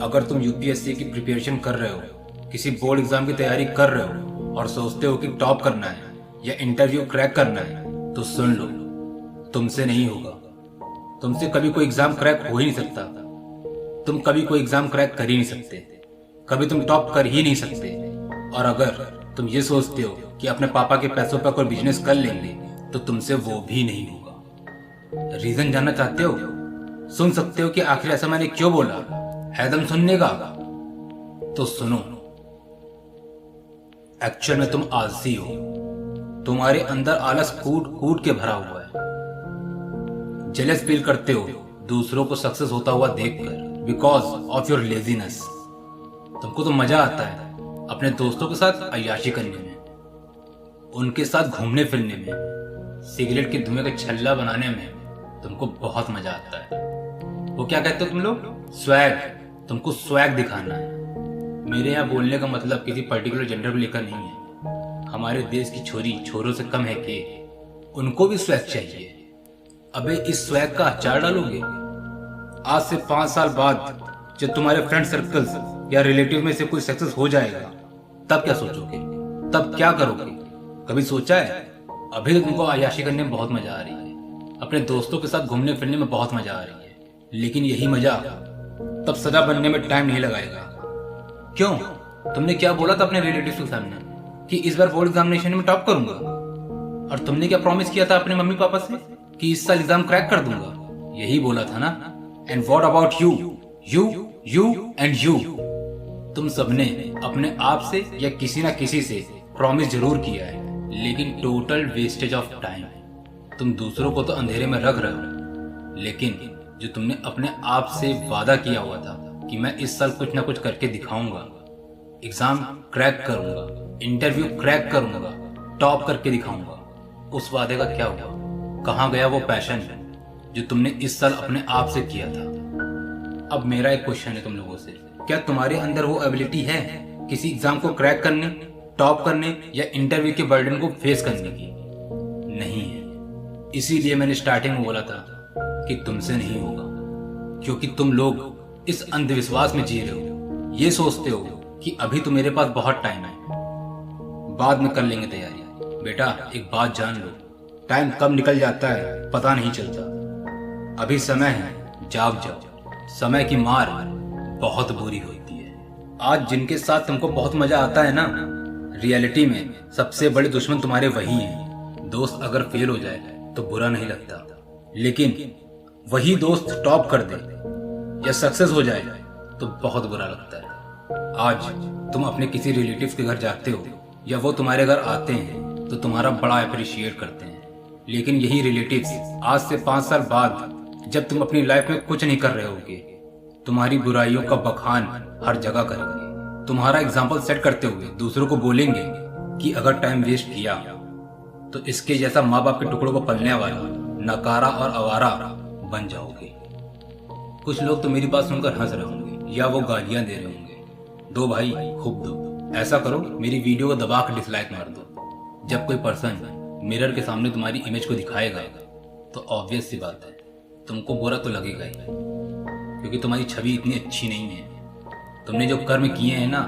अगर तुम यूपीएससी की प्रिपरेशन कर रहे हो, किसी बोर्ड एग्जाम की तैयारी कर रहे हो और सोचते हो कि टॉप करना है या इंटरव्यू क्रैक करना है, तो सुन लो, तुमसे नहीं होगा। तुमसे कभी कोई एग्जाम क्रैक हो ही नहीं सकता। तुम कभी कोई एग्जाम क्रैक कर ही नहीं सकते, कभी तुम टॉप कर ही नहीं सकते। और अगर तुम ये सोचते हो कि अपने पापा के पैसों पर कोई बिजनेस कर लेंगे, तो तुमसे वो भी नहीं होगा। रीजन जानना चाहते हो? सुन सकते हो कि आखिर ऐसा मैंने क्यों बोला? है दम सुनने का? तो सुनो। एक्चुअल में तुम आलसी हो। तुम्हारे अंदर आलस कूट कूट के भरा हुआ है। जेलस फील करते हो दूसरों को सक्सेस होता हुआ देखकर, बिकॉज ऑफ योर लेजीनेस। तुमको तो मजा आता है अपने दोस्तों के साथ अय्याशी करने में, उनके साथ घूमने फिरने में, सिगरेट के धुएं का छल्ला बनाने में तुमको बहुत मजा आता है। वो क्या कहते हो तुम लोग? स्वैग। तुमको स्वैग दिखाना है। मेरे यहाँ बोलने का मतलब किसी पर्टिकुलर जेंडर को लेकर नहीं है। हमारे देश की छोरी छोरों से कम है कि उनको भी स्वैग चाहिए। अबे इस स्वैग का अचार डालोगे? आज से 5 साल बाद जब तुम्हारे फ्रेंड सर्कल्स या रिलेटिव में से कोई सक्सेस हो जाएगा, तब क्या सोचोगे? तब क्या करोगे? कभी सोचा है? अभी तो तुमको अय्याशी करने में बहुत मजा आ रही है, अपने दोस्तों के साथ घूमने फिरने में बहुत मजा आ रही है, लेकिन यही मजा तब सदा बनने में टाइम नहीं लगाएगा। क्यों? तुमने क्या बोला था अपने रिलेटिव्स के सामने कि इस बार बोर्ड एग्जामिनेशन में टॉप करूंगा? और तुमने क्या प्रॉमिस किया था अपने मम्मी पापा से कि इस साल एग्जाम क्रैक कर दूंगा? यही बोला था ना? And what about you? You and you. तुम सबने अपने आप से या किसी ना किसी से प्रॉमिस जरूर किया है, लेकिन टोटल वेस्टेज ऑफ टाइम। तुम दूसरों को तो अंधेरे में रख रहे हो, लेकिन जो तुमने अपने आप से वादा किया हुआ था कि मैं इस साल कुछ ना कुछ करके दिखाऊंगा, एग्जाम क्रैक करूंगा, इंटरव्यू क्रैक करूंगा, टॉप करके दिखाऊंगा, उस वादे का क्या हुआ? कहाँ गया वो पैशन जो तुमने इस साल अपने आप से किया था? अब मेरा एक क्वेश्चन है तुम लोगों से, क्या तुम्हारे अंदर वो एबिलिटी है किसी एग्जाम को क्रैक करने, टॉप करने या इंटरव्यू के बर्डन को फेस करने की? नहीं है। इसीलिए मैंने स्टार्टिंग में बोला था कि तुमसे नहीं होगा, क्योंकि तुम लोग इस अंधविश्वास में जी रहे हो। ये सोचते हो कि अभी तो मेरे पास बहुत टाइम है, बाद में कर लेंगे तैयारी। बेटा एक बात जान लो, टाइम कब निकल जाता है पता नहीं चलता। अभी समय है, जाग जाओ। समय की मार बहुत बुरी होती है। आज जिनके साथ तुमको बहुत मजा आता है ना, रियलिटी में सबसे बड़े दुश्मन तुम्हारे वही हैं। दोस्त अगर फेल हो जाए तो बुरा नहीं लगता, लेकिन वही दोस्त टॉप कर दे या सक्सेस हो जाए तो बहुत बुरा लगता है। आज तुम अपने किसी रिलेटिव के घर जाते हो या वो तुम्हारे घर आते हैं तो तुम्हारा बड़ा अप्रिशिएट करते हैं, लेकिन यही रिलेटिव्स आज से 5 साल बाद जब तुम अपनी लाइफ में कुछ नहीं कर रहे होगे, तुम्हारी बुराइयों का बखान हर जगह करेंगे। तुम्हारा एग्जाम्पल सेट करते हुए दूसरों को बोलेंगे कि अगर टाइम वेस्ट किया तो इसके जैसा माँ बाप के टुकड़ों को पलने वाला नकारा और आवारा बन जाओगे। कुछ लोग तो मेरी बात सुनकर हंस रहे होंगे या वो गालियां दे रहे होंगे। दो भाई खूब दो। ऐसा करो, मेरी वीडियो को दबा कर डिसलाइक मार दो। जब कोई पर्सन मिरर के सामने तुम्हारी इमेज को दिखाएगा तो ऑब्वियस सी बात है तुमको बुरा तो लगेगा ही, क्योंकि तुम्हारी छवि इतनी अच्छी नहीं है। तुमने जो कर्म किए हैं ना,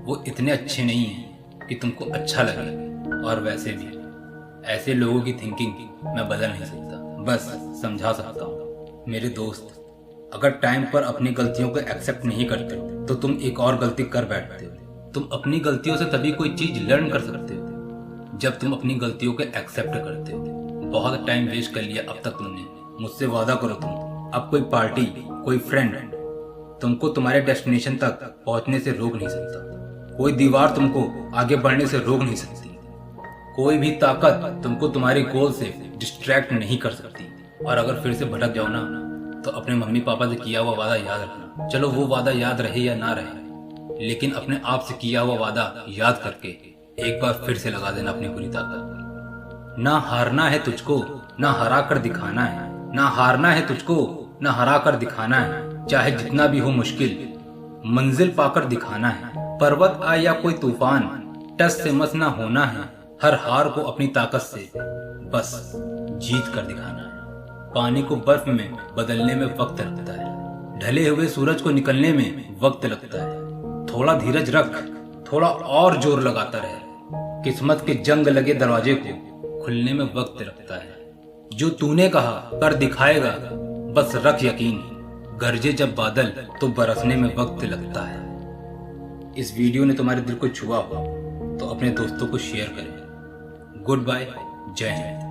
वो इतने अच्छे नहीं हैं कि तुमको अच्छा लगे। और वैसे भी ऐसे लोगों की थिंकिंग मैं बदल नहीं सकता, बस समझा सकता हूँ। मेरे दोस्त, अगर टाइम पर अपनी गलतियों को एक्सेप्ट नहीं करते तो तुम एक और गलती कर बैठते हो। तुम अपनी गलतियों से तभी कोई चीज लर्न कर सकते हो जब तुम अपनी गलतियों को एक्सेप्ट करते हो। बहुत टाइम वेस्ट कर लिया अब तक तुमने। मुझसे वादा करो तुम, अब कोई पार्टी, कोई फ्रेंड तुमको तुम्हारे डेस्टिनेशन तक पहुंचने से रोक नहीं सकता। कोई दीवार तुमको आगे बढ़ने से रोक नहीं सकती। कोई भी ताकत तुमको तुम्हारे गोल से डिस्ट्रैक्ट नहीं कर सकती। और अगर फिर से भटक जाओ ना, तो अपने मम्मी पापा से किया हुआ वादा याद रखना। चलो वो वादा याद रहे या ना रहे, लेकिन अपने आप से किया हुआ वादा याद करके एक बार फिर से लगा देना अपनी पूरी ताकत। ना हारना है तुझको, ना हरा कर दिखाना है। ना हारना है तुझको, ना हरा कर दिखाना है। चाहे जितना भी हो मुश्किल, मंजिल पाकर दिखाना है। पर्वत आए या कोई तूफान, टस से मस ना होना है। हर हार को अपनी ताकत से बस जीत कर दिखाना है। पानी को बर्फ में बदलने में वक्त लगता है, ढले हुए सूरज को निकलने में वक्त लगता है। थोड़ा धीरज रख, थोड़ा और जोर लगाता रहे। किस्मत के जंग लगे दरवाजे को खुलने में वक्त लगता है। जो तूने कहा कर दिखाएगा, बस रख यकीन। गरजे जब बादल तो बरसने में वक्त लगता है। इस वीडियो ने तुम्हारे दिल को छुआ हो तो अपने दोस्तों को शेयर करें। गुड बाय, जय हिंद।